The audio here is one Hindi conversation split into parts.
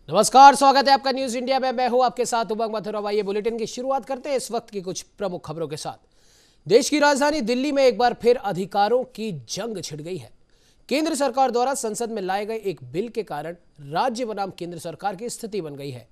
नमस्कार, स्वागत है आपका न्यूज इंडिया में। मैं हूं आपके साथ उमंग मथुरा। ये बुलेटिन की शुरुआत करते हैं इस वक्त की कुछ प्रमुख खबरों के साथ। देश की राजधानी दिल्ली में एक बार फिर अधिकारों की जंग छिड़ गई है। केंद्र सरकार द्वारा संसद में लाए गए एक बिल के कारण राज्य बनाम केंद्र सरकार की स्थिति बन गई है।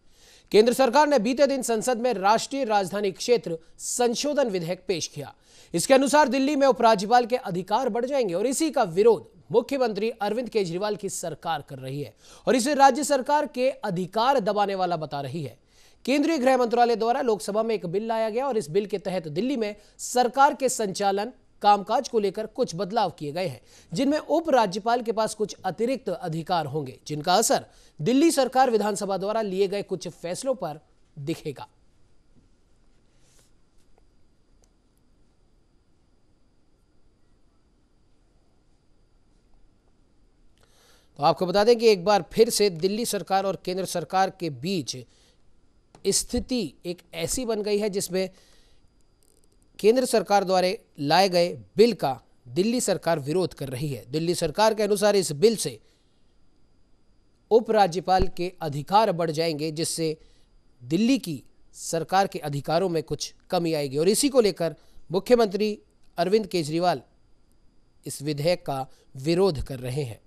केंद्र सरकार ने बीते दिन संसद में राष्ट्रीय राजधानी क्षेत्र संशोधन विधेयक पेश किया। इसके अनुसार दिल्ली में उपराज्यपाल के अधिकार बढ़ जाएंगे और इसी का विरोध मुख्यमंत्री अरविंद केजरीवाल की सरकार कर रही है और इसे राज्य सरकार के अधिकार दबाने वाला बता रही है। केंद्रीय गृह मंत्रालय द्वारा लोकसभा में एक बिल लाया गया और इस बिल के तहत दिल्ली में सरकार के संचालन कामकाज को लेकर कुछ बदलाव किए गए हैं, जिनमें उपराज्यपाल के पास कुछ अतिरिक्त अधिकार होंगे, जिनका असर दिल्ली सरकार विधानसभा द्वारा लिए गए कुछ फैसलों पर दिखेगा। तो आपको बता दें कि एक बार फिर से दिल्ली सरकार और केंद्र सरकार के बीच स्थिति एक ऐसी बन गई है जिसमें केंद्र सरकार द्वारा लाए गए बिल का दिल्ली सरकार विरोध कर रही है। दिल्ली सरकार के अनुसार इस बिल से उपराज्यपाल के अधिकार बढ़ जाएंगे, जिससे दिल्ली की सरकार के अधिकारों में कुछ कमी आएगी और इसी को लेकर मुख्यमंत्री अरविंद केजरीवाल इस विधेयक का विरोध कर रहे हैं।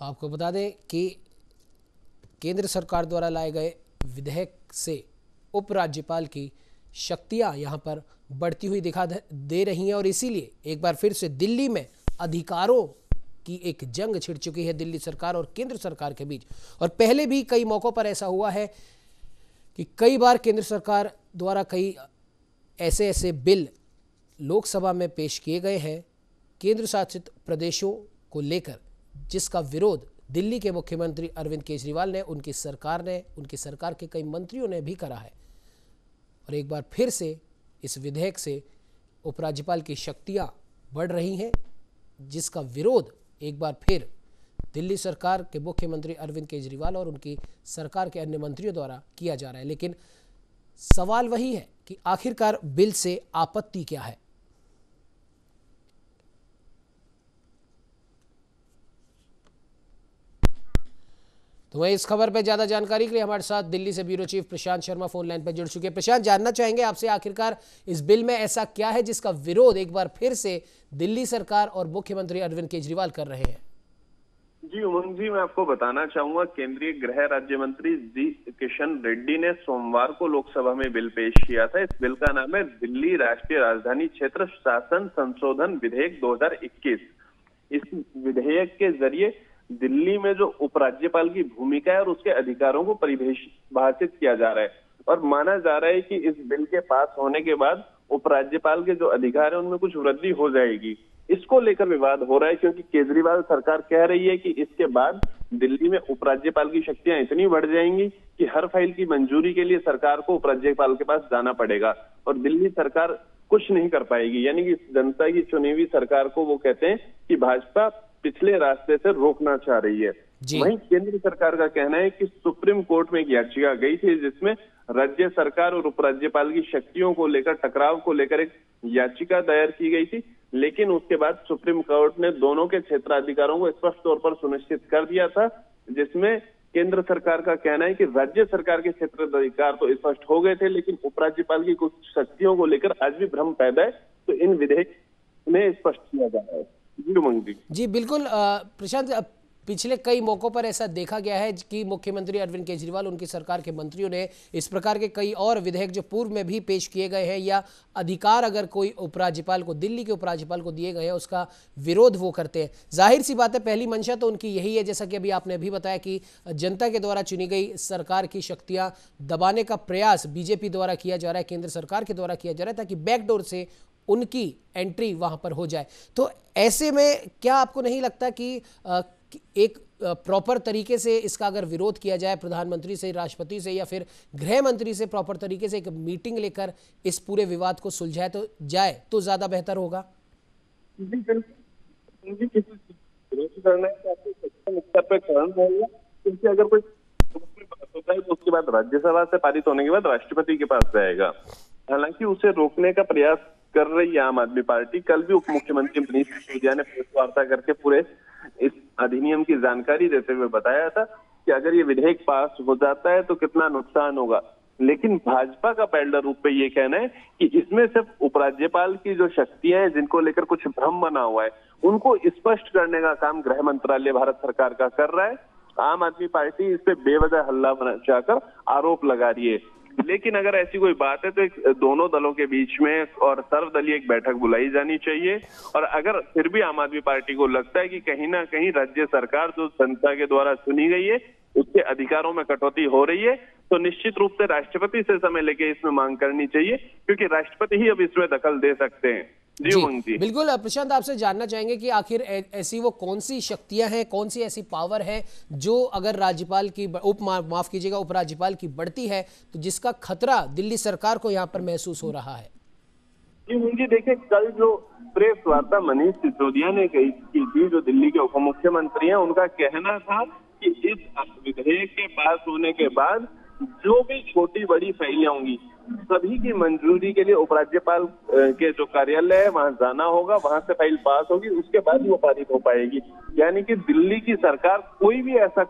आपको बता दें कि केंद्र सरकार द्वारा लाए गए विधेयक से उपराज्यपाल की शक्तियां यहां पर बढ़ती हुई दिखा दे रही हैं और इसीलिए एक बार फिर से दिल्ली में अधिकारों की एक जंग छिड़ चुकी है दिल्ली सरकार और केंद्र सरकार के बीच। और पहले भी कई मौकों पर ऐसा हुआ है कि कई बार केंद्र सरकार द्वारा कई ऐसे बिल लोकसभा में पेश किए गए हैं केंद्र शासित प्रदेशों को लेकर, जिसका विरोध दिल्ली के मुख्यमंत्री अरविंद केजरीवाल ने, उनकी सरकार के कई मंत्रियों ने भी करा है। और एक बार फिर से इस विधेयक से उपराज्यपाल की शक्तियां बढ़ रही हैं, जिसका विरोध एक बार फिर दिल्ली सरकार के मुख्यमंत्री अरविंद केजरीवाल और उनकी सरकार के अन्य मंत्रियों द्वारा किया जा रहा है। लेकिन सवाल वही है कि आखिरकार बिल से आपत्ति क्या है। तो वहीं इस खबर पर ज्यादा जानकारी के लिए हमारे साथ दिल्ली से ब्यूरो चीफ प्रशांत शर्मा फोन लाइन पर जुड़ चुके हैं। प्रशांत, जानना चाहेंगे आपसे आखिरकार इस बिल में ऐसा क्या है जिसका विरोध एक बार फिर से दिल्ली सरकार और मुख्यमंत्री अरविंद केजरीवाल कर रहे हैं। जी उमंग जी, मैं आपको बताना चाहूंगा, केंद्रीय गृह राज्य मंत्री जी किशन रेड्डी ने सोमवार को लोकसभा में बिल पेश किया था। इस बिल का नाम है दिल्ली राष्ट्रीय राजधानी क्षेत्र शासन संशोधन विधेयक 2021। इस विधेयक के जरिए दिल्ली में जो उपराज्यपाल की भूमिका है और उसके अधिकारों को परिभाषित किया जा रहा है और माना जा रहा है कि इस बिल के पास होने के बाद उपराज्यपाल के जो अधिकार है उनमें कुछ वृद्धि हो जाएगी। इसको लेकर विवाद हो रहा है क्योंकि केजरीवाल सरकार कह रही है कि इसके बाद दिल्ली में उपराज्यपाल की शक्तियां इतनी बढ़ जाएंगी कि हर फाइल की मंजूरी के लिए सरकार को उपराज्यपाल के पास जाना पड़ेगा और दिल्ली सरकार कुछ नहीं कर पाएगी। यानी कि जनता की चुनी हुई सरकार को वो कहते हैं कि भाजपा पिछले रास्ते से रोकना चाह रही है। वहीं केंद्र सरकार का कहना है कि सुप्रीम कोर्ट में एक याचिका गई थी जिसमें राज्य सरकार और उपराज्यपाल की शक्तियों को लेकर, टकराव को लेकर एक याचिका दायर की गई थी, लेकिन उसके बाद सुप्रीम कोर्ट ने दोनों के क्षेत्राधिकारों को स्पष्ट तौर पर सुनिश्चित कर दिया था, जिसमें केंद्र सरकार का कहना है कि राज्य सरकार के क्षेत्राधिकार तो स्पष्ट हो गए थे, लेकिन उपराज्यपाल की कुछ शक्तियों को लेकर आज भी भ्रम पैदा है। तो इन विधेयक में स्पष्ट किया जा रहा है। जी बिल्कुल प्रशांत, पिछले कई मौकों पर ऐसा देखा गया है कि मुख्यमंत्री अरविंद केजरीवाल, उनकी सरकार के मंत्रियों ने इस प्रकार के कई और विधेयक जो पूर्व में भी पेश किए गए हैं या अधिकार अगर कोई उपराज्यपाल को, दिल्ली के उपराज्यपाल को दिए गए हैं, उसका विरोध वो करते हैं। जाहिर सी बात है, पहली मंशा तो उनकी यही है, जैसा कि अभी आपने भी बताया कि जनता के द्वारा चुनी गई सरकार की शक्तियाँ दबाने का प्रयास बीजेपी द्वारा किया जा रहा है, केंद्र सरकार के द्वारा किया जा रहा है, ताकि बैकडोर से उनकी एंट्री वहां पर हो जाए। तो ऐसे में क्या आपको नहीं लगता कि एक प्रॉपर तरीके से इसका अगर विरोध किया जाए प्रधानमंत्री से, राष्ट्रपति से या फिर गृह मंत्री से, प्रॉपर तरीके से एक मीटिंग लेकर इस पूरे विवाद को सुलझाए तो ज्यादा बेहतर होगा? जी बिल्कुल, किसी विरोध करना है तो आपको सक्षम स्तर पे करना होगा, क्योंकि अगर कोई बात होता है तो उसके बाद राज्यसभा से पारित होने के बाद राष्ट्रपति के पास जाएगा। हालांकि उसे रोकने का प्रयास कर रही है आम आदमी पार्टी। कल भी उप मुख्यमंत्री मनीष सिसोदिया ने प्रेस वार्ता करके पूरे इस अधिनियम की जानकारी देते हुए बताया था कि अगर ये विधेयक पास हो जाता है तो कितना नुकसान होगा। लेकिन भाजपा का पहला रूप पे ये कहना है कि इसमें सिर्फ उपराज्यपाल की जो शक्तियां हैं, जिनको लेकर कुछ भ्रम बना हुआ है, उनको स्पष्ट करने का काम गृह मंत्रालय भारत सरकार का कर रहा है। आम आदमी पार्टी इस पे बेवजह हल्ला मचाकर आरोप लगा रही है। लेकिन अगर ऐसी कोई बात है तो एक दोनों दलों के बीच में और सर्वदलीय एक बैठक बुलाई जानी चाहिए। और अगर फिर भी आम आदमी पार्टी को लगता है कि कहीं ना कहीं राज्य सरकार जो जनता के द्वारा चुनी गई है उसके अधिकारों में कटौती हो रही है, तो निश्चित रूप से राष्ट्रपति से समय लेके इसमें मांग करनी चाहिए, क्योंकि राष्ट्रपति ही अब इसमें दखल दे सकते हैं। जी उमंग जी, बिल्कुल। प्रशांत, आपसे जानना चाहेंगे कि आखिर ऐसी वो कौन सी शक्तियां हैं, कौन सी ऐसी पावर है जो अगर राज्यपाल की उपराज्यपाल की बढ़ती है तो जिसका खतरा दिल्ली सरकार को यहाँ पर महसूस हो रहा है? जी उमंग जी, देखिए कल जो प्रेस वार्ता मनीष सिसोदिया ने की थी, जो दिल्ली के उप मुख्यमंत्री हैं, उनका कहना था कि इस विधेयक के पास होने के बाद जो भी छोटी बड़ी फाइलें होंगी सभी की मंजूरी के लिए उपराज्यपाल के जो कार्यालय है वहां जाना होगा, वहां से फाइल पास होगी, उसके बाद वो पारित हो पाएगी। यानी कि दिल्ली की सरकार कोई भी ऐसा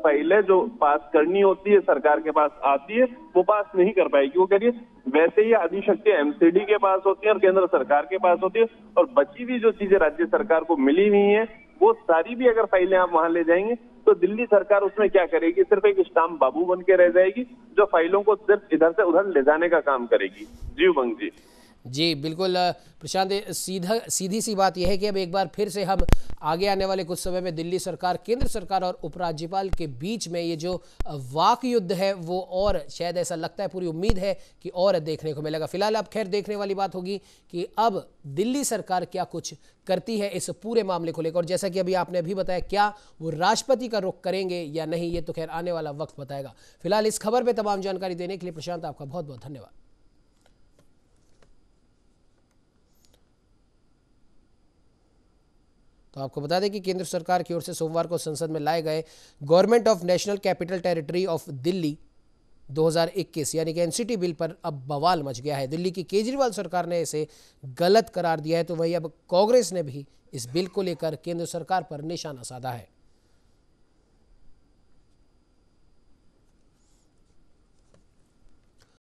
फाइल है जो पास करनी होती है सरकार के पास आती है वो पास नहीं कर पाएगी। वो कह रही है वैसे ही आधी शक्तियां एमसीडी के पास होती है और केंद्र सरकार के पास होती है, और बची हुई जो चीजें राज्य सरकार को मिली हुई है वो सारी भी अगर फाइलें आप वहां ले जाएंगे तो दिल्ली सरकार उसमें क्या करेगी, सिर्फ एक स्टाम्प बाबू बन के रह जाएगी जो फाइलों को सिर्फ इधर से उधर ले जाने का काम करेगी। जी उमंग जी। जी बिल्कुल प्रशांत, सीधी सी बात यह है कि अब एक बार फिर से हम आगे आने वाले कुछ समय में दिल्ली सरकार, केंद्र सरकार और उपराज्यपाल के बीच में ये जो वाक युद्ध है वो और शायद ऐसा लगता है, पूरी उम्मीद है कि और देखने को मिलेगा। फिलहाल अब खैर देखने वाली बात होगी कि अब दिल्ली सरकार क्या कुछ करती है इस पूरे मामले को लेकर, और जैसा कि अभी आपने अभी बताया क्या वो राष्ट्रपति का रुख करेंगे या नहीं, ये तो खैर आने वाला वक्त बताएगा। फिलहाल इस खबर पर तमाम जानकारी देने के लिए प्रशांत आपका बहुत बहुत धन्यवाद। तो आपको बता दें कि केंद्र सरकार की ओर से सोमवार को संसद में लाए गए government of national capital territory of Delhi 2021 यानी कि एनसीटी बिल पर अब बवाल मच गया है। दिल्ली की केजरीवाल सरकार ने इसे गलत करार दिया है, तो वहीं अब कांग्रेस ने भी इस बिल को लेकर केंद्र सरकार पर निशाना साधा है।